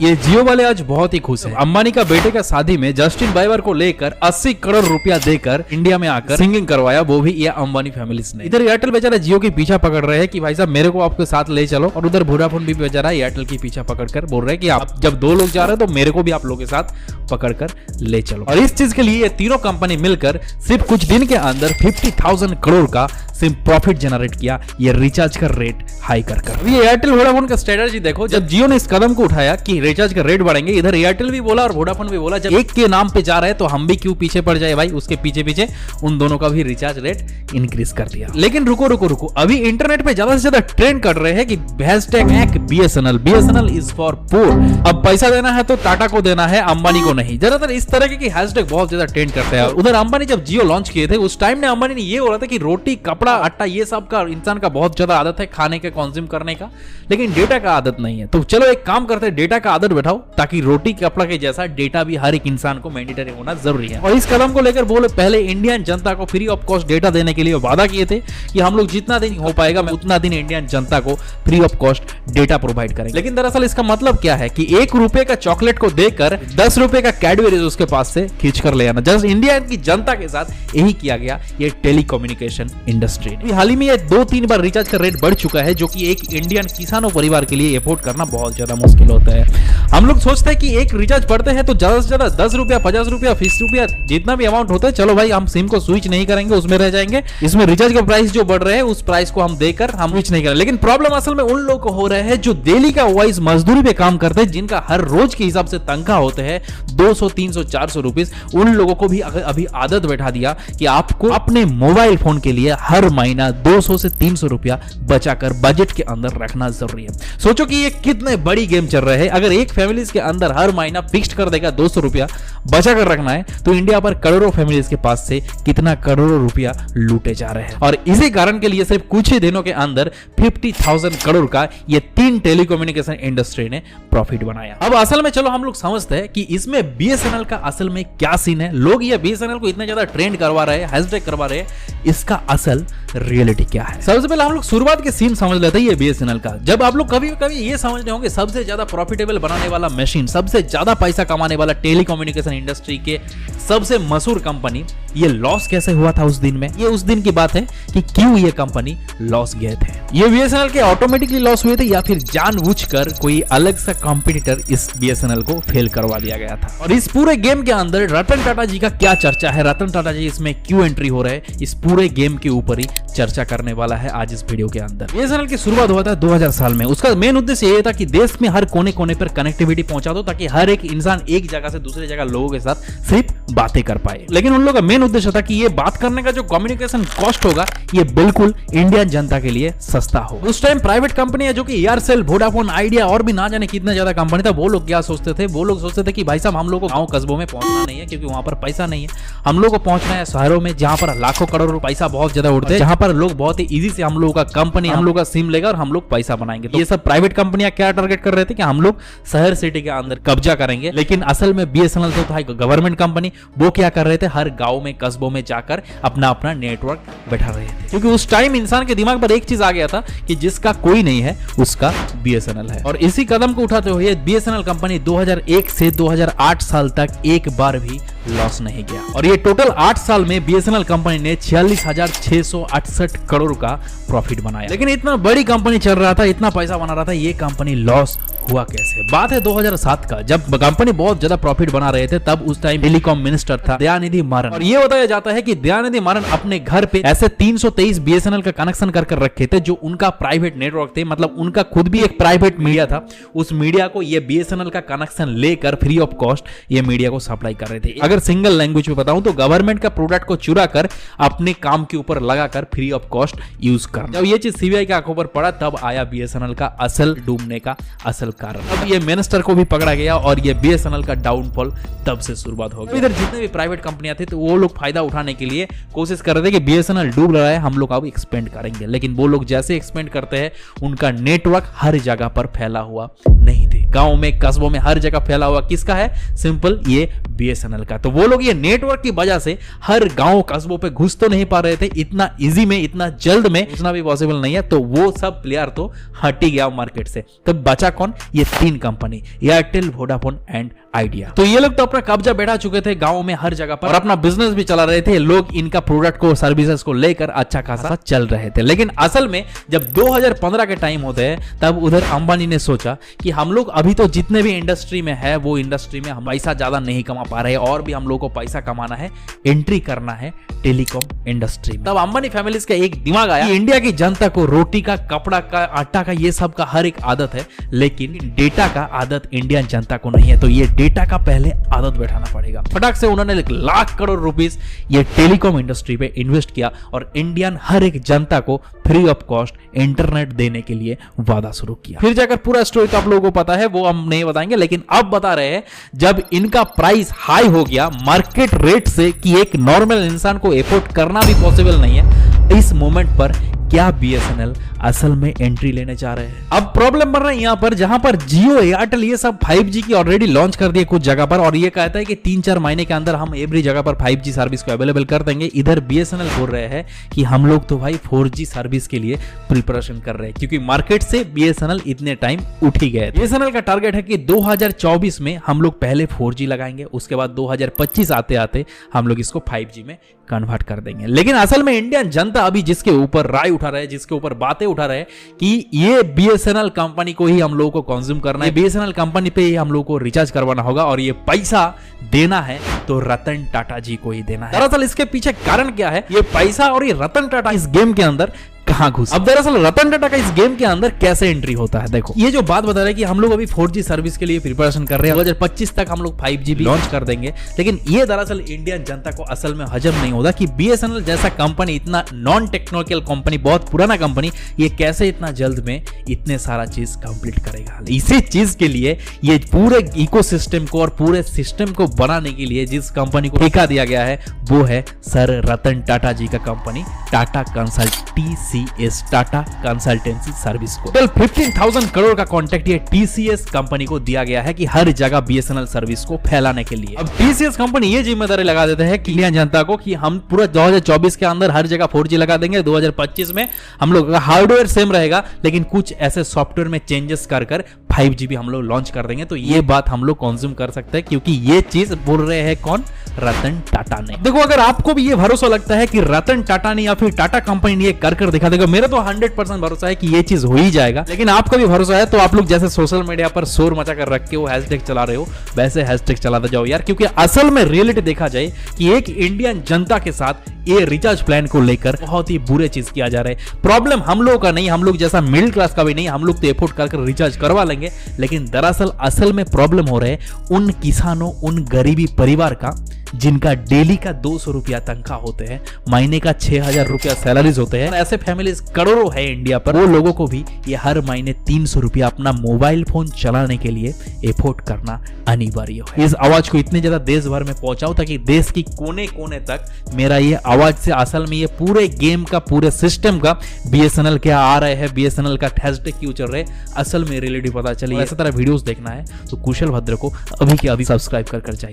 ये जियो वाले आज बहुत ही खुश हैं। अंबानी का बेटे का शादी में जस्टिन बाइबर को लेकर 80 करोड़ रुपया देकर इंडिया में आकर सिंगिंग करवाया, वो भी ये अंबानी फैमिली ने। इधर एयरटेल बेचारा जियो के पीछा पकड़ रहे हैं कि भाई साहब मेरे को आपके साथ ले चलो, और उधर वोडाफोन भी बेचारा एयरटेल की पीछा पकड़कर बोल रहे हैं कि आप जब दो लोग जा रहे हो तो मेरे को भी आप लोगों के साथ पकड़कर ले चलो। और इस चीज के लिए ये तीनों कंपनी मिलकर सिर्फ कुछ दिन के अंदर 50,000 करोड़ का सिर्फ प्रॉफिट जनरेट किया, ये रिचार्ज का रेट हाई कर। ये एयरटेल वोडाफोन का स्ट्रेटजी देखो, जब जियो ने इस कदम को उठाया कि रिचार्ज का रेट बढ़ेंगे, इधर एयरटेल भी बोला और वोडाफोन भी बोला जब एक के नाम पे जा रहे हैं तो हम भी क्यों पीछे पड़ जाए भाई, उसके पीछे पीछे उन दोनों का भी रिचार्ज रेट इंक्रीज कर दिया। लेकिन रुको, अभी इंटरनेट पे ज्यादा से ज्यादा ट्रेंड कर रहे हैं कि BSNL इज फॉर पुअर। अब पैसा देना है तो टाटा को देना है, अंबानी को नहीं। ज्यादातर इस तरह के हैशटैग बहुत ज्यादा ट्रेंड करते हैं। उधर अंबानी जब जियो लॉन्च किए थे उस टाइम ने अंबानी ने ये बोला था कि रोटी कपड़ा आटा ये सब का इंसान का बहुत ज्यादा आदत है खाने के कंज्यूम करने का, लेकिन डेटा का आदत नहीं है। तो चलो एक काम करते हैं, डेटा का आदत बैठाओ ताकि रोटी कपड़ा के जैसा डेटा भी हर एक इंसान को मैंडेटरी होना जरूरी है। और इस कदम को लेकर बोले पहले इंडियन जनता को फ्री ऑफ कॉस्ट डेटा देने के लिए वादा किए थे कि हम लोग जितना दिन हो पाएगा उतना दिन इंडियन जनता को free of cost data provide करेंगे। लेकिन दरअसल इसका मतलब क्या है कि 1 रुपए का चॉकलेट को देकर 10 रुपए का कैडबरीज उसके पास से खींच कर ले आना। जस्ट इंडिया की जनता के साथ यही किया गया ये टेलीकम्युनिकेशन इंडस्ट्री ने। हाल ही में ये 2-3 बार रिचार्ज का रेट बढ़ चुका है, जो कि एक इंडियन किसानों परिवार के लिए अफोर्ड करना बहुत ज्यादा मुश्किल होता है। हम लोग सोचते हैं कि एक रिचार्ज बढ़ते हैं तो ज्यादा से ज्यादा 10 रुपया 50 रुपया 20 रुपया जितना भी अमाउंट होता है, चलो भाई हम सिम को स्विच नहीं करेंगे, उसमें रह जाएंगे। इसमें रिचार्ज का प्राइस जो बढ़ रहे हैं उस प्राइस को हम देकर हम स्विच नहीं करें। लेकिन प्रॉब्लम असल में उन लोगों को हो रहा है जो डेली का वाइज मजदूरी पे काम करते हैं, जिनका हर रोज के हिसाब से तनख्वाह होते हैं 200 300 400 रुपीज। उन लोगों को भी अभी आदत बैठा दिया कि आपको अपने मोबाइल फोन के लिए हर महीना 200 से 300 रुपया बचाकर बजट के अंदर रखना जरूरी है। सोचो कि ये कितने बड़ी गेम चल रहा है। अगर एक फैमिलीज के अंदर हर महीना फिक्स्ड कर देगा 200 रुपया बचा कर रखना है, तो इंडिया पर करोड़ों फैमिलीज के पास से कितना करोड़ों रुपया लूटे जा रहे हैं। और इसी कारण के लिए सिर्फ कुछ ही दिनों के अंदर 50,000 करोड़ का ये 3 टेलीकम्युनिकेशन इंडस्ट्री ने प्रॉफिट बनाया। अब असल में चलो हम लोग समझते हैं कि इसमें BSNL का असल में क्या सीन है। लोग ये BSNL को इतना ज्यादा ट्रेंड करवा रहे हैं, हैशटैग करवा रहे हैं, इसका असल रियलिटी क्या है। सबसे पहले हम लोग शुरुआत के सीन समझ लेते हैं ये BSNL का। जब आप लोग कभी ये समझ रहे होंगे सबसे ज्यादा प्रॉफिटेबल बनाने वाला मशीन, सबसे ज्यादा पैसा कमाने वाला टेलीकम्युनिकेशन इंडस्ट्री के सबसे मशहूर कंपनी, ये लॉस कैसे हुआ था उस दिन में। ये उस दिन की बात है कि क्यों ये कंपनी लॉस गए थे। ये BSNL के ऑटोमेटिकली लॉस हुए थे या फिर जानबूझकर कोई अलग सा कॉम्पिटिटर इस BSNL को फेल करवा दिया गया था। और इस पूरे गेम के अंदर रतन टाटा जी का क्या चर्चा है, रतन टाटा जी इसमें क्यों एंट्री हो रहे हैं, इस पूरे गेम के ऊपर ही चर्चा करने वाला है आज इस वीडियो के अंदर। BSNL की शुरुआत हुआ था 2000 साल में। उसका मेन उद्देश्य ये था कि देश में हर कोने कोने पर कनेक्टिविटी पहुंचा दो, ताकि हर एक इंसान एक जगह से दूसरी जगह लोगों के साथ सिर्फ बातें कर पाए। लेकिन उन लोगों का मेन उद्देश्य था कि ये बात करने का जो कम्युनिकेशन कॉस्ट होगा ये बिल्कुल इंडियन जनता के लिए सस्ता हो। उस टाइम प्राइवेट कंपनी है जो कि एयरसेल, वोडाफोन, आइडिया और भी ना जाने कितना ज्यादा कंपनी था, वो लोग क्या सोचते थे, वो लोग सोचते थे कि भाई साहब हम लोग को गांव कस्बों में पहुंचना नहीं है क्योंकि वहां पर पैसा नहीं है। हम लोग को पहुंचना है शहरों में जहां पर लाखों करोड़ों पैसा बहुत ज्यादा उड़ते हैं, जहां पर लोग बहुत ही इजी से हम लोगों का कंपनी हम लोग का सिम लेगा और हम लोग पैसा बनाएंगे। तो ये सब प्राइवेट कंपनियां क्या टारगेट कर रहे थे कि हम लोग शहर सिटी के अंदर कब्जा करेंगे। लेकिन असल में BSNL तो था गवर्नमेंट कंपनी, वो क्या कर रहे थे, हर गांव में कस्बों में जाकर अपना अपना नेटवर्क बैठा रहे थे। क्योंकि उस टाइम इंसान के दिमाग पर एक चीज आ गया था कि जिसका कोई नहीं है उसका BSNL है। और इसी कदम को उठाते हुए BSNL कंपनी 2001 से 2008 साल तक एक बार भी लॉस नहीं गया। और ये टोटल 8 साल में BSNL कंपनी ने 46,668 करोड़ का प्रॉफिट बनाया। लेकिन इतना बड़ी कंपनी चल रहा था, इतना पैसा बना रहा था, ये कंपनी लॉस हुआ कैसे। बात है 2007 का, जब कंपनी बहुत ज्यादा प्रॉफिट बना रहे थे, तब उस टाइम टेलीकॉम मिनिस्टर था दयानिधि मारन। और ये बताया जाता है कि दयानिधि मारन अपने घर पे ऐसे 323 BSNL का कनेक्शन कर रखे थे जो उनका प्राइवेट नेटवर्क थे, मतलब उनका खुद भी एक प्राइवेट मीडिया था। उस मीडिया को ये BSNL का कनेक्शन लेकर फ्री ऑफ कॉस्ट ये मीडिया को सप्लाई कर रहे थे। अगर सिंगल लैंग्वेज में बताऊं तो गवर्नमेंट का प्रोडक्ट को चुरा कर अपने काम के ऊपर लगाकर फ्री ऑफ कॉस्ट यूज करना। जब ये चीज CBI के आंखों पर पड़ा तब आया BSNL का असल डूबने का असल कारण। अब ये मिनिस्टर को भी पकड़ा गया और ये BSNL का डाउनफॉल तब से शुरुआत हो गई। इधर जितने भी प्राइवेट कंपनियां थी तो वो लोग फायदा उठाने के लिए कोशिश कर रहे थे कि BSNL डूब रहा है, हम लोग अब एक्सपेंड करेंगे। लेकिन वो लोग जैसे एक्सपेंड करते हैं उनका नेटवर्क हर जगह पर फैला हुआ नहीं थे। गांव में कस्बों में हर जगह फैला हुआ किसका है, सिंपल ये BSNL का। तो वो लोग ये नेटवर्क की वजह से हर गांव कस्बों पे घुस तो नहीं पा रहे थे, इतना इजी में इतना जल्द में घुसना भी पॉसिबल नहीं है। तो वो सब प्लेयर तो हट ही गया मार्केट से। तो बचा कौन, ये 3 company, Airtel, Vodafone and idea. तो ये लोग तो अपना कब्जा बैठा चुके थे गांव में हर जगह पर और अपना बिजनेस भी चला रहे थे। लोग इनका प्रोडक्ट को, सर्विसेज को लेकर अच्छा खासा चल रहे थे। लेकिन असल में जब 2015 के टाइम होते हैं तब उधर अंबानी ने सोचा कि हम लोग अभी तो जितने भी इंडस्ट्री में है वो इंडस्ट्री में हम पैसा ज्यादा नहीं कमा पा रहे और भी हम लोग को पैसा कमाना है, एंट्री करना है टेलीकॉम इंडस्ट्री में। तब अंबानी फैमिलीज का एक दिमाग आया कि इंडिया की जनता को रोटी का, कपड़ा का, आटा का, ये सब का हर एक आदत है, लेकिन डेटा का आदत इंडियन जनता को नहीं है। तो ये डेटा का पहले आदत बैठाना पड़ेगा। फटाक से उन्होंने 1 लाख करोड़ रुपीस ये टेलीकॉम इंडस्ट्री पे इन्वेस्ट किया और इंडियन हर एक जनता को फ्री ऑफ कॉस्ट इंटरनेट देने के लिए वादा शुरू किया। फिर जाकर पूरा स्टोरी तो आप लोगों को पता है, वो हम नहीं बताएंगे, लेकिन अब बता रहे हैं जब इनका प्राइस हाई हो गया मार्केट रेट से कि एक नॉर्मल इंसान को एफोर्ड करना भी पॉसिबल नहीं है, इस मोमेंट पर क्या बीएसएनएल असल में एंट्री लेने जा रहे हैं। अब प्रॉब्लम बन रहा है यहां पर, जहां पर जियो, एयरटेल ये सब 5G की ऑलरेडी लॉन्च कर दिए कुछ जगह पर और ये कहता है कि 3-4 महीने के अंदर हम एवरी जगह पर 5G सर्विस को अवेलेबल कर देंगे। इधर बीएसएनएल बोल रहे हैं कि हम लोग तो भाई 4G सर्विस के लिए प्रिपरेशन कर रहे हैं, क्योंकि मार्केट से बीएसएनएल इतने टाइम उठ ही गए। बीएसएनएल का टारगेट है कि 2024 में हम लोग पहले 4G लगाएंगे, उसके बाद 2025 आते आते हम लोग इसको 5G में कन्वर्ट कर देंगे। लेकिन असल में इंडियन जनता अभी जिसके ऊपर राय उठा रहे हैं, जिसके ऊपर बातें उठा रहे हैं कि ये बीएसएनएल कंपनी को ही हम लोगों को कंज्यूम करना है, बीएसएनएल कंपनी पे ही हम लोगों को रिचार्ज करवाना होगा और ये पैसा देना है तो रतन टाटा जी को ही देना है। दरअसल इसके पीछे कारण क्या है, ये पैसा और ये रतन टाटा इस गेम के अंदर कहां घुस। अब दरअसल रतन टाटा का इस गेम के अंदर कैसे एंट्री होता है, देखो ये जो बात बता रहे हैं कि हम लोग अभी 4G सर्विस के लिए प्रिपरेशन कर रहे हैं, 2025 तक हम लोग 5G भी लॉन्च कर देंगे। लेकिन ये दरअसल इंडियन जनता को असल में हजम नहीं होता कि बीएसएनएल जैसा कंपनी, इतना नॉन टेक्निकल कंपनी, बहुत पुराना कंपनी, ये कैसे इतना जल्द में इतने सारा चीज कंप्लीट करेगा। इसी चीज के लिए ये पूरे इकोसिस्टम को और पूरे सिस्टम को बनाने के लिए जिस कंपनी को ठेका दिया गया है वो है सर रतन टाटा जी का company Tata Tata consultancy service को। टोटल 15,000 करोड़ का कॉन्ट्रैक्ट ये टीसीएस कंपनी को दिया गया है कि हर जगह बीएसएनएल सर्विस को फैलाने के लिए। अब टीसीएस कंपनी ये जिम्मेदारी लगा देते हैं इंडियन जनता को कि हम पूरा 2024 के अंदर हर जगह 4G लगा देंगे, 2025 में हम लोग का हार्डवेयर सेम रहेगा लेकिन कुछ ऐसे सॉफ्टवेयर में चेंजेस कर 5G भी हम लोग लॉन्च कर देंगे। तो ये बात हम लोग कंज्यूम कर सकते हैं क्योंकि ये चीज बोल रहे हैं कौन, रतन टाटा ने। देखो अगर आपको भी ये भरोसा लगता है कि रतन टाटा ने या फिर टाटा कंपनी ने ये कर दिखा देगा, मेरा तो 100% भरोसा है कि ये चीज हो ही जाएगा। लेकिन आपका भी भरोसा है तो आप लोग जैसे सोशल मीडिया पर शोर मचा कर रख के वो हैशटैग चला रहे हो, वैसे हैशटैग चलाते जाओ यार, क्योंकि असल में रियलिटी देखा जाए कि एक इंडियन जनता के साथ ये रिचार्ज प्लान को लेकर बहुत ही बुरे चीज किया जा रहा है। प्रॉब्लम हम लोगों का नहीं, हम लोग जैसा मिडिल क्लास का भी नहीं, हम लोग तो एफोर्ड कर रिचार्ज करवा लेंगे, लेकिन दरअसल असल में प्रॉब्लम हो रहा है उन किसानों, उन गरीबी परिवार का जिनका डेली का 200 रुपया तनख्वाह होते हैं, महीने का 6,000 रुपया सैलरीज होते हैं। ऐसे फैमिलीज करोड़ों है इंडिया पर, वो लोगों को भी ये हर महीने 300 रुपया अपना मोबाइल फोन चलाने के लिए एफोर्ड करना अनिवार्य है। इस आवाज को इतने ज्यादा देश भर में पहुंचाओ ताकि देश की कोने कोने तक मेरा ये आवाज से असल में ये पूरे गेम का, पूरे सिस्टम का, बीएसएनएल क्या आ रहे हैं, बीएसएनएल का हैशटैग क्यों चल रहे हैं, असल में रियलिटी पता चली। ऐसा तरह वीडियोस देखना है तो कुशल भद्र को अभी के अभी सब्सक्राइब कर चाहिए।